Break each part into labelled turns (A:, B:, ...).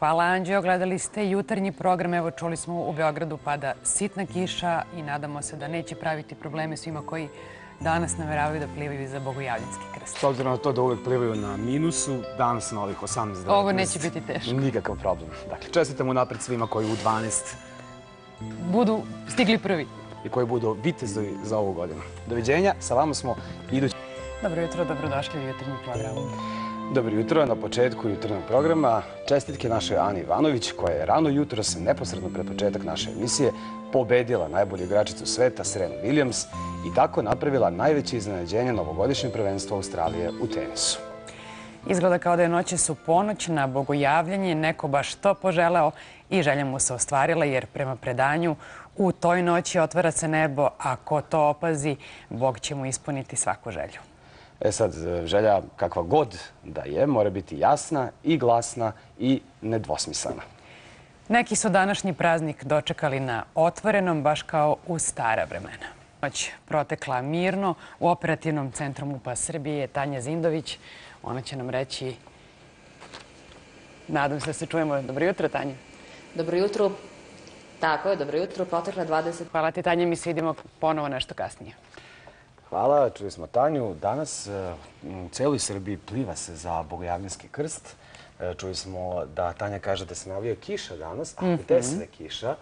A: Hvala, Anđeo. Gledali ste jutarnji program. Evo, čuli smo, u Beogradu pada sitna kiša i nadamo se da neće praviti probleme svima koji danas nameravaju da plivaju za Bogojavljanski krst.
B: S obzirom na to da uvek plivaju na minusu, danas na ovih 18-19.
A: Ovo neće biti teško.
B: Nikakav problem. Dakle, čestitam unapred svima koji u 12
A: budu stigli prvi.
B: I koji budu vitezovi za ovu godinu. Doviđenja, sa vama smo idući.
A: Dobro jutro, dobrodošli u jutarnji program.
B: Dobro jutro, na početku jutarnjeg programa. Čestitke našoj Ani Ivanović, koja je rano jutros, neposredno pred početak naše emisije, pobedila najbolju igračicu sveta, Serenu Williams, i tako napravila najveće iznenađenje novogodišnjeg prvenstva Australije u tenisu.
A: Izgleda kao da je noćas u ponoć na Bogojavljanje neko baš to poželeo i želja mu se ostvarila, jer prema predanju u toj noći otvara se nebo, a ko to opazi, Bog će mu ispuniti svaku želju.
B: Sad, želja kakva god da je, mora biti jasna i glasna i nedvosmislena.
A: Neki su današnji praznik dočekali na otvorenom, baš kao u stara vremena. Noć protekla mirno. U operativnom centru MUP-a Srbije je Tanja Zindović. Ona će nam reći... Nadam se da se čujemo. Dobro jutro, Tanja.
C: Dobro jutro. Tako je, dobro jutro. Protekla 20...
A: Hvala ti, Tanja. Mi se vidimo ponovo nešto kasnije.
B: Hvala, čuli smo Tanju. Danas u celoj Srbiji pliva se za Bogojavljanski krst. Čuli smo da Tanja kaže da se najavljuje kiša danas, a gde sve kiša?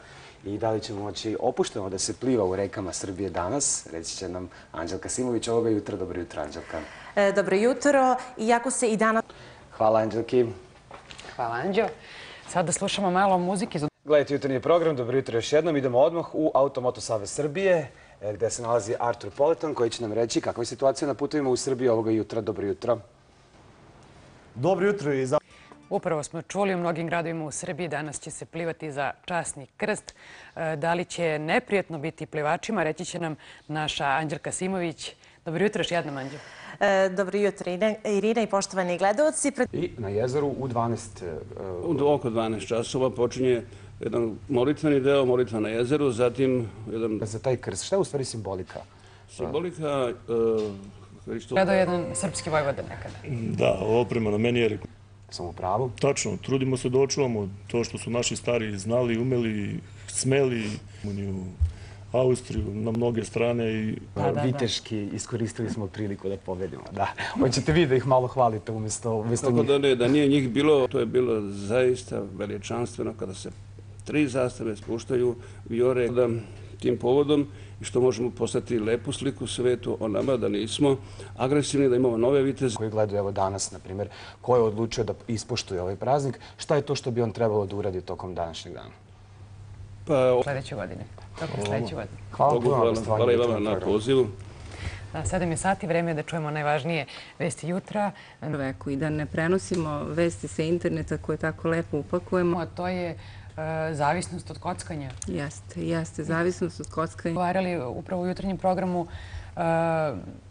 B: I da li će moći opušteno da se pliva u rekama Srbije danas? Reći će nam Anđelka Simović ovoga jutra. Dobro jutro, Anđelka.
D: Dobro jutro. Iako se i danas...
B: Hvala, Anđelki.
A: Hvala, Anđeo. Sada slušamo malo muzike.
B: Gledajte jutarnji program. Dobro jutro još jednom. Idemo odmah u Automoto Savez Srbije, gde se nalazi Artur Poletan, koji će nam reći kakva je situacija na putovima u Srbiji ovoga jutra. Dobro jutro.
E: Dobro jutro i za...
A: Upravo smo čuli, u mnogim gradovima u Srbiji danas će se plivati za časni krst. Da li će neprijatno biti plivačima, reći će nam naša Anđelka Simović. Dobro jutro još jednom, Anđel.
D: Dobro jutro, Irina i poštovani gledalci.
B: I na jezeru u 12...
F: Oko 12 časova počinje jedan molitveni deo, molitva na jezeru, zatim jedan...
B: Za taj krst, šta je u stvari simbolika?
F: Simbolika...
A: Gledao jedan srpski vojvoda nekada.
E: Da, oprema na meni je...
B: Sam u pravu?
E: Tačno, trudimo se da očuvamo to što su naši stari znali, umeli, smeli u Austriju na mnoge strane i...
B: Viteški, iskoristili smo priliku da pobedimo, da. Hoćete vi da ih malo hvalite umjesto njih?
F: Tako da ne, da nije njih bilo, to je bilo zaista veličanstveno kada se 3 zastave spuštaju vijore tim povodom i što možemo poslati lepu sliku svetu o nama, da nismo agresivni, da imamo nove viteze.
B: Koji gledaju evo danas, na primjer, ko je odlučio da ispoštuje ovaj praznik, šta je to što bi on trebalo da uradi tokom današnjeg dana?
A: Sljedeće godine. Tokom sljedeće godine.
F: Hvala i vama na pozivu.
A: Da, 7 je sati, vreme je da čujemo najvažnije vesti jutra.
G: I da ne prenosimo vesti sa interneta koje tako lepo upakujemo.
A: A to je zavisnost od kockanja.
G: Jeste, zavisnost od kockanja.
A: Govarali upravo u jutarnjem programu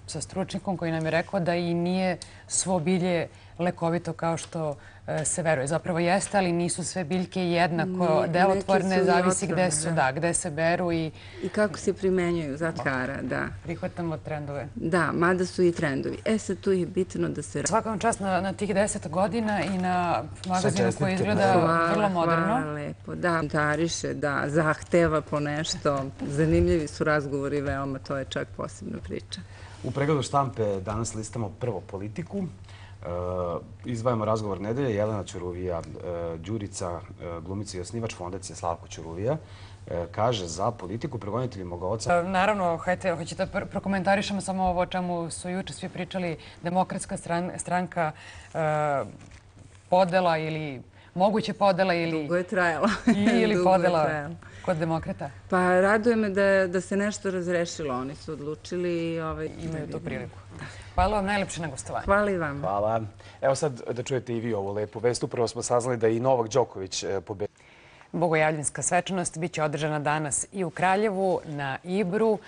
A: sa stručnikom koji nam je rekao da i nije svo bilje lekovito kao što se veruje. Zapravo jeste, ali nisu sve biljke jednako delotvorne, zavisi gde se beru i
G: kako se primenjuju, zatkara, da.
A: Prihvatamo trendove.
G: Da, mada su i trendovi. Sad tu je bitno da se...
A: Svaka vam čast na tih 10 godina i na magazinu koji izgleda vrlo moderno.
G: Hvala lepo, da. Komentariše, da, zahteva po nešto. Zanimljivi su razgovori veoma, to je čak posebna priča.
B: U pregledu štampe danas listamo prvo Politiku. Izdvajamo razgovor nedelje. Jelena Ćuruvija, Đurica, glumica i osnivač fondacije Slavko Ćuruvija, kaže za Politiku progonitelji moga oca.
A: Naravno, hoćete da prokomentarišemo samo ovo o čemu su juče svi pričali. Demokratska stranka podela ili moguće podela ili...
G: Dugo je trajala.
A: Ili podela kod demokrata?
G: Pa raduje me da se nešto razrešilo. Oni su odlučili i...
A: Imaju tu priliku. Hvala vam najlepše na gostovanju.
G: Hvala i vam.
B: Hvala. Evo sad da čujete i vi ovu lepu vest. Upravo smo saznali da je i Novak Đoković pobedio.
A: Bogojavljanska svečanost biće održana danas i u Kraljevu, na Ibru,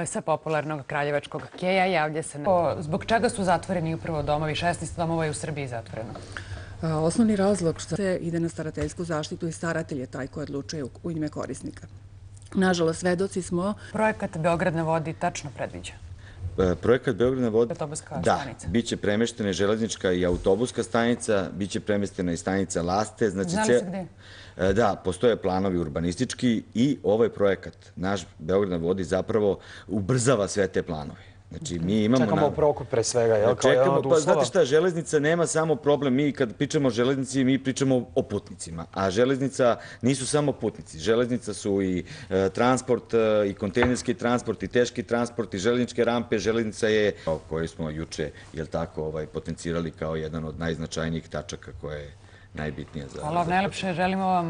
A: sa popularnog kraljevačkog keja. Javlja se zbog čega su zatvoreni upravo domovi. 16 domova je u Srbiji zatvoreno.
H: Osnovni razlog što se ide na starateljsku zaštitu i staratelj je taj koji odlučuje u ime korisnika. Nažalost, svedoci smo...
A: Projekat Beograd na vodi tačno predviđa?
I: Projekat Beograd na vodi,
A: Autobuska
I: da,
A: stanica.
I: biće premeštena železnička i autobuska stanica, biće premestena i stanica Laste.
A: Zna li se gde?
I: Da, postoje planovi urbanistički i ovaj projekat, naš Beograd na vodi, zapravo ubrzava sve te planove. Znači, mi imamo...
B: Čekamo Prokup pre svega, jel?
I: Čekamo, pa znate šta, železnica nema samo problem, mi kad pričamo o železnici, mi pričamo o putnicima, a železnica nisu samo putnici, železnica su i transport, i kontejnerski transport, i teški transport, i železničke rampe, železnica je, koju smo juče, jel tako, potencirali kao jedan od najznačajnijih tačaka koje je najbitnije za...
A: Hvala vam najlepše, želimo vam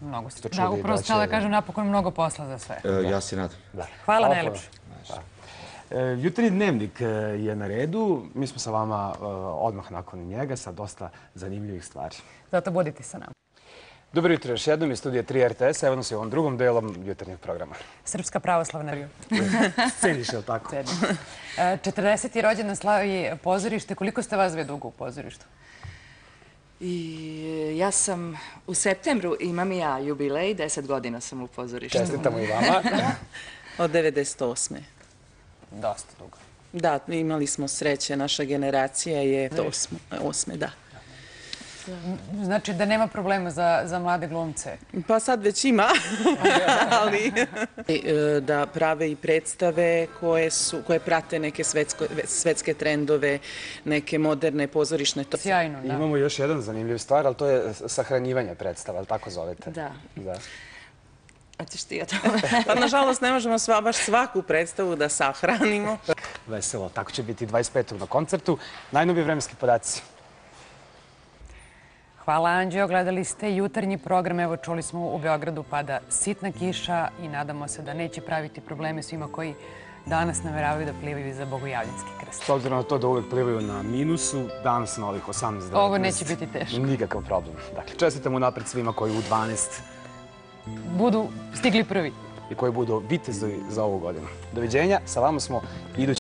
A: mnogo. Da, upravo stala da kažem, napokon mnogo posla za sve.
I: Ja se nadam.
A: Hvala najlepše.
B: Jutarnji dnevnik je na redu. Mi smo sa vama odmah nakon njega sa dosta zanimljivih stvari.
A: Zato budite sa nama.
B: Dobro jutro još jednom iz studija 3 RTS. Evo nas i ovom drugom delom jutarnjeg programa.
A: Srpska pravoslavna revija.
B: Sceniš, je li tako?
A: 40. rođendan slavi pozorište. Koliko ste vas dve dugo u pozorištu?
J: Ja sam u septembru, imam i ja jubilej, 10 godina sam u pozorištu.
B: Čestitamo i vama.
K: Od 98.
A: Dosta dugo.
K: Da, imali smo sreće, naša generacija je 8. da.
A: Znači da nema problema za mlade glumce?
K: Pa sad već ima, ali da prave i predstave koje prate neke svetske trendove, neke moderne pozorišne...
A: Sjajno, da.
B: Imamo još jedan zanimljiv stvar, ali to je sahranjivanje predstava, ali tako zovete?
J: Da. Hoćeš ti o tome?
K: Pa nažalost ne možemo baš svaku predstavu da sahranimo.
B: Veselo, tako će biti 25. na koncertu. Najnoviji vremenski podaci.
A: Hvala, Anđeo. Gledali ste jutarnji program. Evo, čuli smo u Beogradu pada sitna kiša i nadamo se da neće praviti probleme svima koji danas nameravaju da plivaju za Bogojavljanski krst.
B: S obzirom na to da uvek plivaju na minusu, danas na ovih 18-19.
A: Ovo neće biti teško.
B: Nikakav problem. Dakle, čestitamo napred svima koji u 12
A: budu stigli prvi.
B: I koji budu vitezovi za ovu godinu. Doviđenja, sa vama smo idući